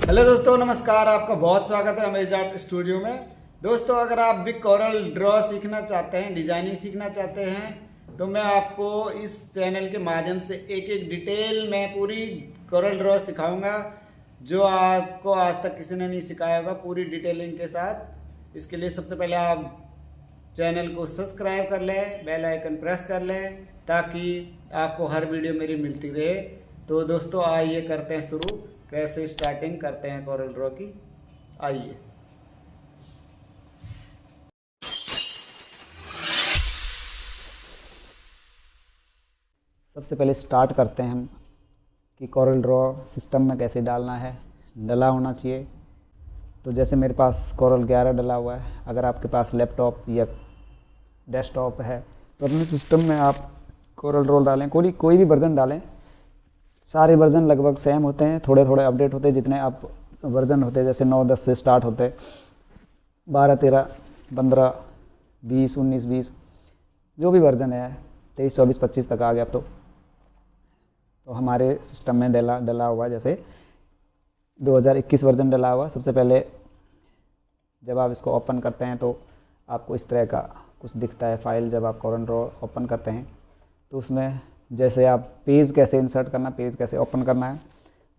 Hello दोस्तों, नमस्कार। आपका बहुत स्वागत है अमेज आर्ट स्टूडियो में। दोस्तों, अगर आप भी कोरल ड्रॉ सीखना चाहते हैं, डिजाइनिंग सीखना चाहते हैं, तो मैं आपको इस चैनल के माध्यम से एक एक डिटेल में पूरी कोरल ड्रॉ सिखाऊंगा, जो आपको आज तक किसी ने नहीं सिखाया होगा, पूरी डिटेलिंग के साथ। इसके लिए सबसे पहले आप चैनल को सब्सक्राइब कर लें, बेल आइकन प्रेस कर लें, ताकि आपको हर वीडियो मेरी मिलती रहे। तो दोस्तों, आइए करते हैं शुरू। कैसे स्टार्टिंग करते हैं कोरल ड्रॉ की, आइए। सबसे पहले स्टार्ट करते हैं हम कि कोरल ड्रॉ सिस्टम में कैसे डालना है। डला होना चाहिए। तो जैसे मेरे पास कोरल 11 डला हुआ है। अगर आपके पास लैपटॉप या डेस्कटॉप है तो अपने सिस्टम में आप कोरल ड्रॉ डालें, कोई भी वर्जन डालें। सारे वर्जन लगभग सेम होते हैं, थोड़े थोड़े अपडेट होते हैं। जितने आप वर्जन होते हैं, जैसे 9-10 से स्टार्ट होते हैं, 12-13, 15, 20, 19, 20, जो भी वर्जन है, 23, 24, 25 तक आ गया अब तो हमारे सिस्टम में डला हुआ, जैसे 2021 वर्जन डला हुआ। सबसे पहले जब आप इसको ओपन करते हैं तो आपको इस तरह का कुछ दिखता है फाइल। जब आप कोरल ड्रॉ ओपन करते हैं तो उसमें जैसे आप पेज कैसे इंसर्ट करना, पेज कैसे ओपन करना है,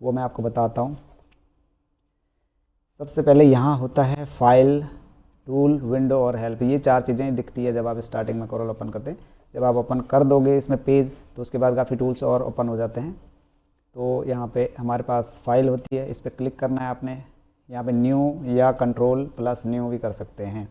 वो मैं आपको बताता हूँ। सबसे पहले यहाँ होता है फाइल, टूल, विंडो और हेल्प। ये 4 चीज़ें दिखती है जब आप स्टार्टिंग में कोरल ओपन करते हैं। जब आप ओपन कर दोगे इसमें पेज, तो उसके बाद काफ़ी टूल्स और ओपन हो जाते हैं। तो यहाँ पे हमारे पास फाइल होती है, इस पर क्लिक करना है आपने। यहाँ पे न्यू या कंट्रोल प्लस न्यू भी कर सकते हैं।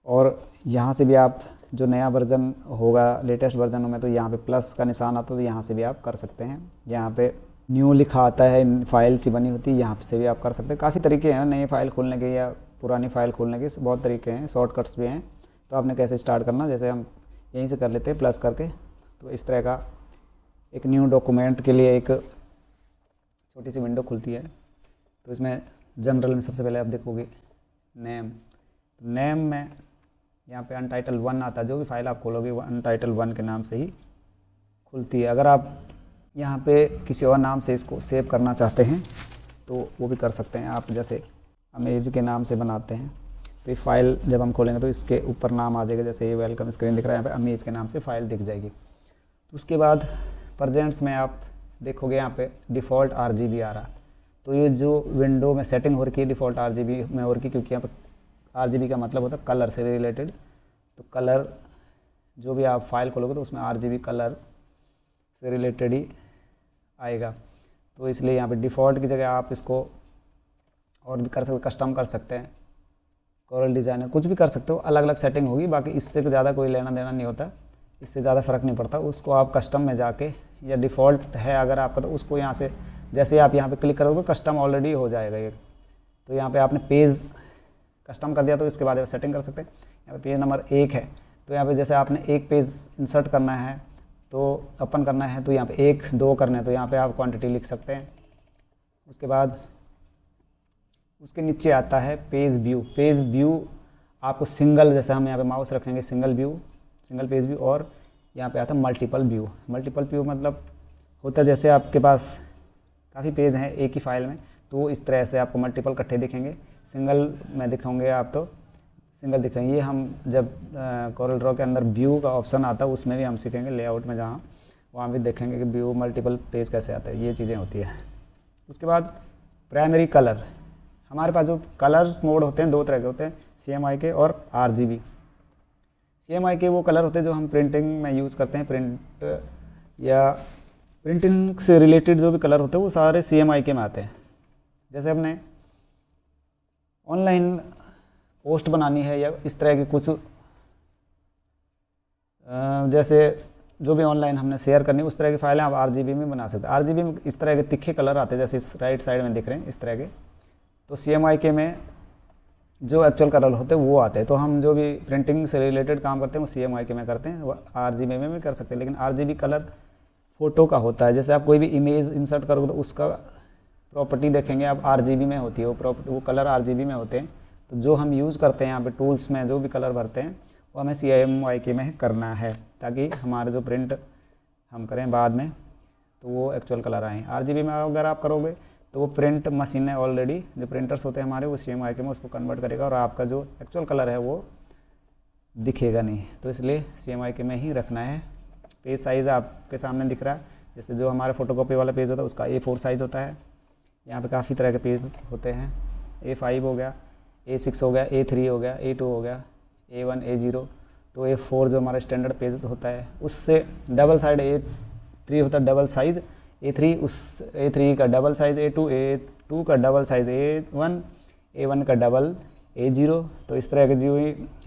और यहाँ से भी आप जो नया वर्जन होगा लेटेस्ट वर्जनों में, तो यहाँ पे प्लस का निशान आता है, तो यहाँ से भी आप कर सकते हैं। यहाँ पे न्यू लिखा आता है, फाइल सी बनी होती है, यहाँ से भी आप कर सकते हैं। काफ़ी तरीके हैं नई फाइल खोलने के या पुरानी फाइल खोलने के, बहुत तरीके हैं, शॉर्टकट्स भी हैं। तो आपने कैसे स्टार्ट करना, जैसे हम यहीं से कर लेते हैं प्लस करके। तो इस तरह का एक न्यू डॉक्यूमेंट के लिए एक छोटी सी विंडो खुलती है। तो इसमें जनरल में सबसे पहले आप देखोगे नेम। नेम में यहाँ पे अनटाइटल 1 आता है। जो भी फाइल आप खोलोगे वो अनटाइटल 1 के नाम से ही खुलती है। अगर आप यहाँ पे किसी और नाम से इसको सेव करना चाहते हैं तो वो भी कर सकते हैं आप। जैसे अमेज के नाम से बनाते हैं तो ये फाइल जब हम खोलेंगे तो इसके ऊपर नाम आ जाएगा। जैसे ये वेलकम स्क्रीन दिख रहा है, यहाँ पे अमेज के नाम से फाइल दिख जाएगी। तो उसके बाद प्रेजेंट्स में आप देखोगे यहाँ पे डिफ़ॉल्ट RGB आ रहा। तो ये जो विंडो में सेटिंग हो रखी है डिफ़ॉल्ट RGB में हो रखी, क्योंकि यहाँ पे RGB का मतलब होता है कलर से रिलेटेड। तो कलर जो भी आप फाइल खोलोगे तो उसमें RGB कलर से रिलेटेड ही आएगा। तो इसलिए यहाँ पे डिफ़ॉल्ट की जगह आप इसको और भी कर सकते, कस्टम कर सकते हैं। कोरल डिज़ाइनर कुछ भी कर सकते हो, अलग अलग सेटिंग होगी। बाकी इससे ज़्यादा कोई लेना देना नहीं होता, इससे ज़्यादा फ़र्क नहीं पड़ता। उसको आप कस्टम में जाके, या डिफ़ॉल्ट है अगर आपका, तो उसको यहाँ से जैसे आप यहाँ पे क्लिक करोगे तो कस्टम ऑलरेडी हो जाएगा ये। तो यहाँ पे आपने पेज कस्टम कर दिया, तो इसके बाद सेटिंग कर सकते हैं। यहाँ पे पेज नंबर 1 है, तो यहाँ पे जैसे आपने एक पेज इंसर्ट करना है तो ओपन करना है, तो यहाँ पे 1, 2 करना है, तो यहाँ पे आप क्वांटिटी लिख सकते हैं। उसके बाद उसके नीचे आता है पेज व्यू। पेज व्यू आपको सिंगल, जैसे हम यहाँ पे माउस रखेंगे single view, single page view, और यहाँ पे आता है मल्टीपल व्यू। मल्टीपल व्यू मतलब होता है जैसे आपके पास काफ़ी पेज हैं एक ही फाइल में, तो इस तरह से आपको मल्टीपल इकट्ठे दिखेंगे। सिंगल में दिखाऊंगे आप तो सिंगल दिखेंगे। हम जब कोरल ड्रॉ के अंदर व्यू का ऑप्शन आता है उसमें भी हम सीखेंगे, लेआउट में जहाँ वहाँ भी देखेंगे कि व्यू मल्टीपल पेज कैसे आता है, ये चीज़ें होती है। उसके बाद प्राइमरी कलर। हमारे पास जो कलर मोड होते हैं 2 तरह के होते हैं, CMYK और RGB। CMYK वो कलर होते हैं जो हम प्रिंटिंग में यूज़ करते हैं। प्रिंट या प्रिंटिंग से रिलेटेड जो भी कलर होते हैं वो सारे CMYK में आते हैं। जैसे हमने ऑनलाइन पोस्ट बनानी है या इस तरह की कुछ, जैसे जो भी ऑनलाइन हमने शेयर करनी है उस तरह की फाइलें आप RGB में बना सकते हैं। RGB में इस तरह के तिखे कलर आते हैं, जैसे इस राइट साइड में दिख रहे हैं इस तरह के। तो CMYK में जो एक्चुअल कलर होते हैं वो आते हैं। तो हम जो भी प्रिंटिंग से रिलेटेड काम करते हैं वो CMYK में करते हैं, RGB में भी कर सकते हैं। लेकिन RGB कलर फ़ोटो का होता है। जैसे आप कोई भी इमेज इंसर्ट करोगे तो उसका प्रॉपर्टी देखेंगे आप RGB में होती है, वो कलर RGB में होते हैं। तो जो हम यूज़ करते हैं यहाँ पे टूल्स में जो भी कलर भरते हैं वो हमें CMYK में करना है, ताकि हमारे जो प्रिंट हम करें बाद में तो वो एक्चुअल कलर आए। RGB में अगर आप करोगे तो वो प्रिंट मशीन है ऑलरेडी, जो प्रिंटर्स होते हैं हमारे वो CMYK में उसको कन्वर्ट करेगा और आपका जो एक्चुअल कलर है वो दिखेगा नहीं, तो इसलिए CMYK में ही रखना है। पेज साइज़ आपके सामने दिख रहा है, जैसे जो हमारे फ़ोटोकॉपी वाला पेज होता है उसका A4 साइज़ होता है। यहाँ पे काफ़ी तरह के पेज होते हैं, A5 हो गया, A6 हो गया, A3 हो गया, A2 हो गया, A1, A0। तो A4 जो हमारा स्टैंडर्ड पेज होता है उससे डबल साइड A3 होता है, डबल साइज़ A3, उस A3 का डबल साइज़ A2, A2 का डबल साइज़ A1, A1 का डबल A0। तो इस तरह की जो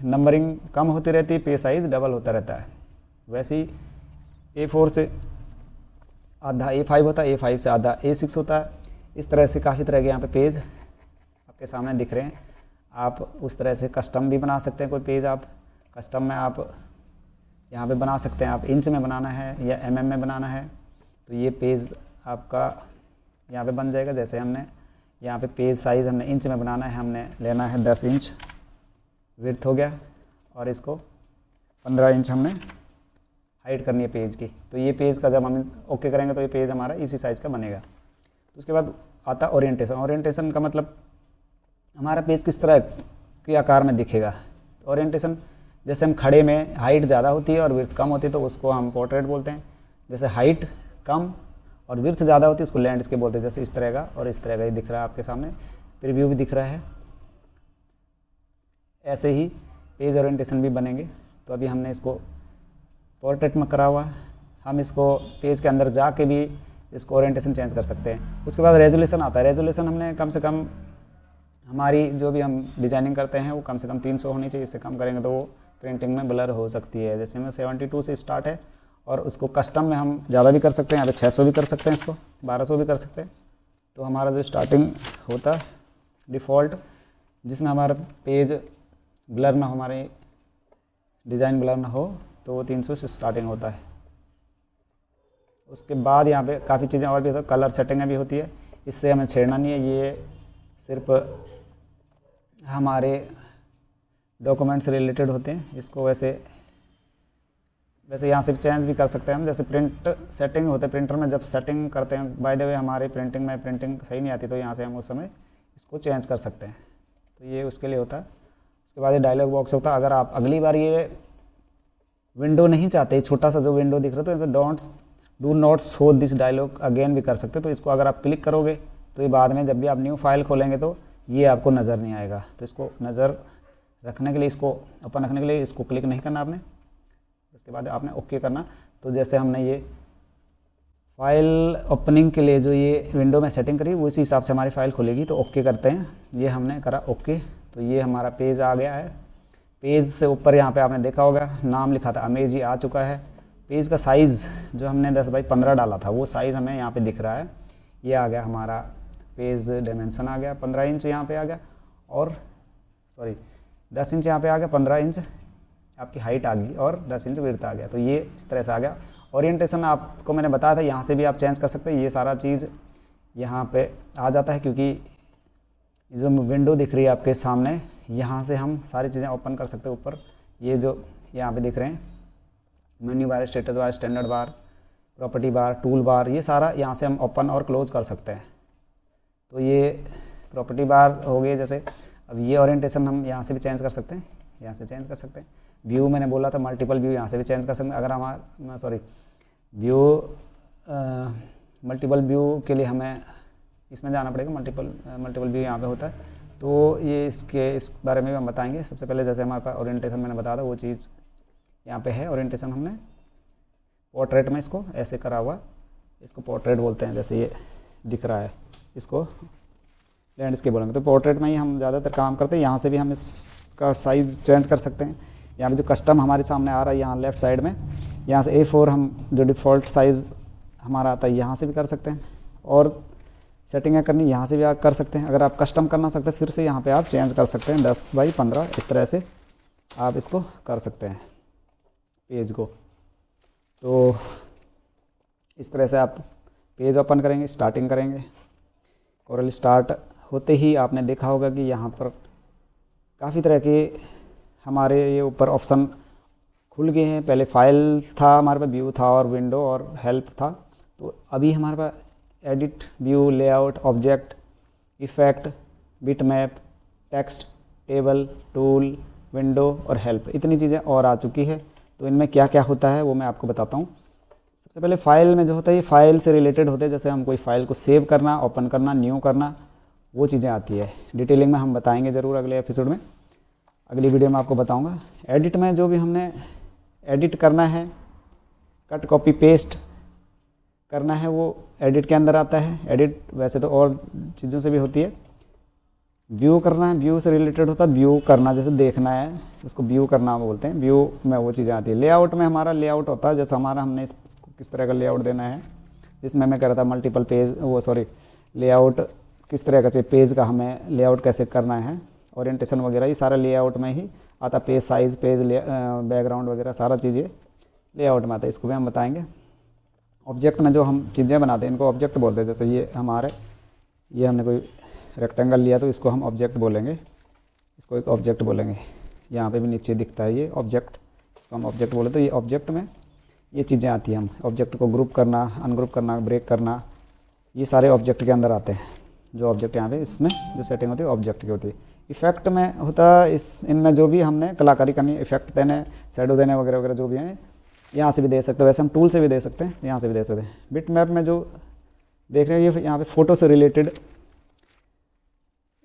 नंबरिंग कम होती रहती है, पेज साइज़ डबल होता रहता है। वैसे ही A4 से आधा A5 होता है, A5 से आधा A6 होता है। इस तरह से काफ़ी तरह के यहाँ पे पेज आपके सामने दिख रहे हैं। आप उस तरह से कस्टम भी बना सकते हैं, कोई पेज आप कस्टम में आप यहाँ पे बना सकते हैं। आप इंच में बनाना है या mm में बनाना है तो ये पेज आपका यहाँ पे बन जाएगा। जैसे हमने यहाँ पे पेज साइज़ हमने इंच में बनाना है, हमने लेना है 10 इंच विड्थ हो गया और इसको 15 इंच हमने हाइट करनी है पेज की। तो ये पेज का जब हम ओके करेंगे तो ये पेज हमारा इसी साइज़ का बनेगा। तो उसके बाद आता ओरिएंटेशन। ओरिएंटेशन का मतलब हमारा पेज किस तरह के आकार में दिखेगा। ओरिएंटेशन जैसे हम खड़े में हाइट ज़्यादा होती है और विड्थ कम होती है तो उसको हम पोर्ट्रेट बोलते हैं। जैसे हाइट कम और विड्थ ज़्यादा होती है उसको लैंडस्केप बोलते हैं। जैसे इस तरह का और इस तरह का ही दिख रहा है आपके सामने, प्रीव्यू भी दिख रहा है। ऐसे ही पेज ओरिएंटेशन भी बनेंगे। तो अभी हमने इसको पोर्ट्रेट में करा हुआ, हम इसको पेज के अंदर जा के भी इसको ओरिएंटेशन चेंज कर सकते हैं। उसके बाद रेजोल्यूशन आता है। रेजोल्यूशन हमने कम से कम हमारी जो भी हम डिजाइनिंग करते हैं वो कम से कम 300 होनी चाहिए। इससे कम करेंगे तो वो प्रिंटिंग में ब्लर हो सकती है। जैसे में 72 से स्टार्ट है और उसको कस्टम में हम ज़्यादा भी कर सकते हैं, यहाँ पे 600 भी कर सकते हैं, इसको 1200 भी कर सकते हैं। तो हमारा जो स्टार्टिंग होता है डिफ़ॉल्ट जिसमें हमारा पेज ब्लर ना हो, हमारे डिज़ाइन ब्लर ना हो, तो वो 300 से स्टार्टिंग होता है। उसके बाद यहाँ पे काफ़ी चीज़ें और भी होती है, कलर सेटिंग भी होती है, इससे हमें छेड़ना नहीं है। ये सिर्फ हमारे डॉक्यूमेंट से रिलेटेड होते हैं। इसको वैसे यहाँ से चेंज भी कर सकते हैं हम। जैसे प्रिंट सेटिंग होते हैं, प्रिंटर में जब सेटिंग करते हैं, बाय द वे हमारी प्रिंटिंग सही नहीं आती तो यहाँ से हम उस समय इसको चेंज कर सकते हैं। तो ये उसके लिए होता है। उसके बाद ये डायलॉग बॉक्स होता है। अगर आप अगली बार ये विंडो नहीं चाहते, छोटा सा जो विंडो दिख रहा है तो do not show this dialogue again भी कर सकते। तो इसको अगर आप क्लिक करोगे तो ये बाद में जब भी आप न्यू फाइल खोलेंगे तो ये आपको नज़र नहीं आएगा। तो इसको नज़र रखने के लिए, इसको ओपन रखने के लिए इसको क्लिक नहीं करना आपने, उसके बाद आपने ओके करना। तो जैसे हमने ये फाइल ओपनिंग के लिए जो ये विंडो में सेटिंग करी उसी हिसाब से हमारी फाइल खुलेगी। तो ओके करते हैं, ये हमने करा ओके। तो ये हमारा पेज आ गया है। पेज से ऊपर यहाँ पे आपने देखा होगा नाम लिखा था अमेज, ये आ चुका है। पेज का साइज़ जो हमने 10x15 डाला था वो साइज़ हमें यहाँ पे दिख रहा है। ये आ गया हमारा पेज डायमेंशन आ गया 15 इंच यहाँ पे आ गया, और 10 इंच यहाँ पे आ गया, 15 इंच आपकी हाइट आ गई और 10 इंच विड्थ आ गया। तो ये इस तरह से आ गया। ओरिएंटेशन आपको मैंने बताया था, यहाँ से भी आप चेंज कर सकते हैं। ये सारा चीज़ यहाँ पे आ जाता है क्योंकि जो विंडो दिख रही है आपके सामने, यहाँ से हम सारी चीज़ें ओपन कर सकते हैं। ऊपर ये जो यहाँ पे दिख रहे हैं menu bar, status bar, standard bar, property bar, tool bar, ये सारा यहाँ से हम ओपन और क्लोज कर सकते हैं। तो ये प्रॉपर्टी बार हो गई। जैसे अब ये ओरिएंटेशन हम यहाँ से भी चेंज कर सकते हैं, यहाँ से चेंज कर सकते हैं। व्यू मैंने बोला था मल्टीपल व्यू, यहाँ से भी चेंज कर सकते हैं। अगर हमारा व्यू मल्टीपल व्यू के लिए हमें इसमें जाना पड़ेगा। मल्टीपल व्यू यहाँ पे होता है। तो ये इस बारे में भी हम बताएंगे। सबसे पहले जैसे हमारे पास ओरिएंटेशन मैंने बताया था वो चीज़ यहाँ पे है। ओरिएंटेशन हमने पोर्ट्रेट में इसको ऐसे करा हुआ, इसको पोर्ट्रेट बोलते हैं। जैसे ये दिख रहा है इसको लैंडस्केप बोलेंगे। तो पोर्ट्रेट में ही हम ज़्यादातर काम करते हैं। यहाँ से भी हम इसका साइज़ चेंज कर सकते हैं। यहाँ पे जो कस्टम हमारे सामने आ रहा है यहाँ लेफ़्ट साइड में, यहाँ से A4 हम जो डिफ़ॉल्ट साइज़ हमारा आता है यहाँ से भी कर सकते हैं, और सेटिंग करनी यहाँ से भी आप कर सकते हैं। अगर आप कस्टम करना सकते हैं फिर से यहाँ पे आप चेंज कर सकते हैं। 10x15 इस तरह से आप इसको कर सकते हैं पेज को। तो इस तरह से आप पेज ओपन करेंगे, स्टार्टिंग करेंगे। कोरल स्टार्ट होते ही आपने देखा होगा कि यहाँ पर काफ़ी तरह के हमारे ये ऊपर ऑप्शन खुल गए हैं। पहले फाइल था, हमारे पास व्यू था और विंडो और हेल्प था। तो अभी हमारे पास edit, view, layout, object, effect, bitmap, text, table, tool, window और हेल्प, इतनी चीज़ें और आ चुकी है। तो इनमें क्या क्या होता है वो मैं आपको बताता हूँ। सबसे पहले फाइल में जो होता है ये फाइल से रिलेटेड होते हैं, जैसे हम कोई फाइल को सेव करना, ओपन करना, न्यू करना, वो चीज़ें आती है। डिटेलिंग में हम बताएंगे ज़रूर अगले एपिसोड में, अगली वीडियो में आपको बताऊंगा। एडिट में जो भी हमने एडिट करना है, कट कॉपी पेस्ट करना है, वो एडिट के अंदर आता है। एडिट वैसे तो और चीज़ों से भी होती है। व्यू करना है, व्यू से रिलेटेड होता है, व्यू करना जैसे देखना है उसको व्यू करना बोलते हैं, व्यू में वो चीज़ें आती है। लेआउट में हमारा लेआउट होता है, जैसे हमारा हमने इसको किस तरह का लेआउट देना है, जिसमें मैं कह रहा था मल्टीपल पेज, वो सॉरी लेआउट किस तरह का चाहिए, पेज का हमें लेआउट कैसे करना है, ओरिएंटेशन वगैरह, ये सारा लेआउट में ही आता। पेज साइज़, पेज बैकग्राउंड वगैरह सारा चीज़ें लेआउट में आता है, इसको भी हम बताएंगे। ऑब्जेक्ट में जो हम चीज़ें बनाते हैं इनको ऑब्जेक्ट बोलते हैं। जैसे ये हमारे, ये हमने कोई रेक्टेंगल लिया तो इसको हम ऑब्जेक्ट बोलेंगे, इसको एक ऑब्जेक्ट बोलेंगे। यहाँ पे भी नीचे दिखता है ये ऑब्जेक्ट, इसको हम ऑब्जेक्ट बोले। तो ये ऑब्जेक्ट में ये चीज़ें आती हैं, हम ऑब्जेक्ट को ग्रुप करना, अनग्रुप करना, ब्रेक करना, ये सारे ऑब्जेक्ट के अंदर आते हैं। जो ऑब्जेक्ट यहाँ पे इसमें जो सेटिंग होती है ऑब्जेक्ट की होती है। इफेक्ट में होता है इनमें जो भी हमने कलाकारी करनी, इफेक्ट देने, शैडो देने वगैरह वगैरह जो भी हैं, यहाँ से भी दे सकते हो। वैसे हम टूल से भी दे सकते हैं, यहाँ से भी दे सकते हैं। बिट मैप में जो देख रहे हैं ये यहाँ पे फ़ोटो से रिलेटेड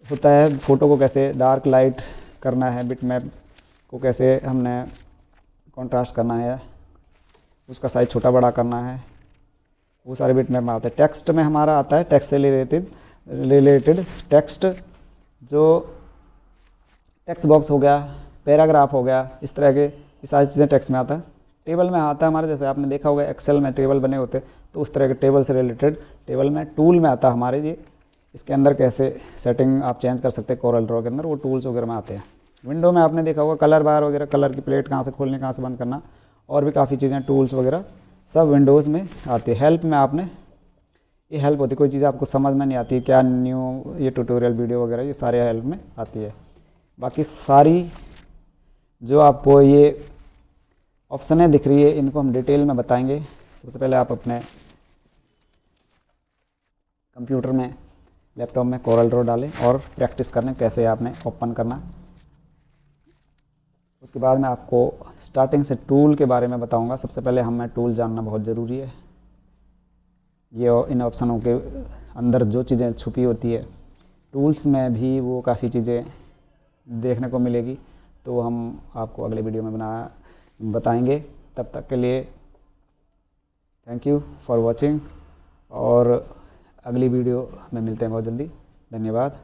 होता है। फ़ोटो को कैसे डार्क लाइट करना है, बिट मैप को कैसे हमने कॉन्ट्रास्ट करना है, उसका साइज छोटा बड़ा करना है, वो सारे बिट मैप में आते हैं। टेक्स्ट में हमारा आता है टेक्स्ट से रिलेटेड टेक्स्ट, जो टेक्स्ट बॉक्स हो गया, पैराग्राफ हो गया, इस तरह के ये सारी चीज़ें टेक्स्ट में आता है। टेबल में आता है हमारे, जैसे आपने देखा होगा एक्सेल में टेबल बने होते हैं, तो उस तरह के टेबल से रिलेटेड टेबल में। टूल में आता है हमारे ये, इसके अंदर कैसे सेटिंग आप चेंज कर सकते हैं कोरल ड्रॉ के अंदर, वो टूल्स वगैरह में आते हैं। विंडो में आपने देखा होगा कलर बार वगैरह, कलर की प्लेट कहाँ से खोलनी, कहाँ से बंद करना, और भी काफ़ी चीज़ें टूल्स वगैरह सब विंडोज़ में आती है। हेल्प में आपने, ये हेल्प होती है, कोई चीज़ आपको समझ में नहीं आती है क्या न्यू, ये ट्यूटोरियल वीडियो वगैरह ये सारे हेल्प में आती है। बाकी सारी जो आपको ये ऑप्शनें दिख रही है इनको हम डिटेल में बताएंगे। सबसे पहले आप अपने कंप्यूटर में, लैपटॉप में कोरल ड्रॉ डालें और प्रैक्टिस करने कैसे आपने ओपन करना। उसके बाद मैं आपको स्टार्टिंग से टूल के बारे में बताऊंगा। सबसे पहले हमें टूल जानना बहुत ज़रूरी है। ये इन ऑप्शनों के अंदर जो चीज़ें छुपी होती है टूल्स में भी वो काफ़ी चीज़ें देखने को मिलेगी, तो हम आपको अगले वीडियो में बताएंगे। तब तक के लिए थैंक यू फॉर वॉचिंग, और अगली वीडियो में मिलते हैं बहुत जल्दी। धन्यवाद।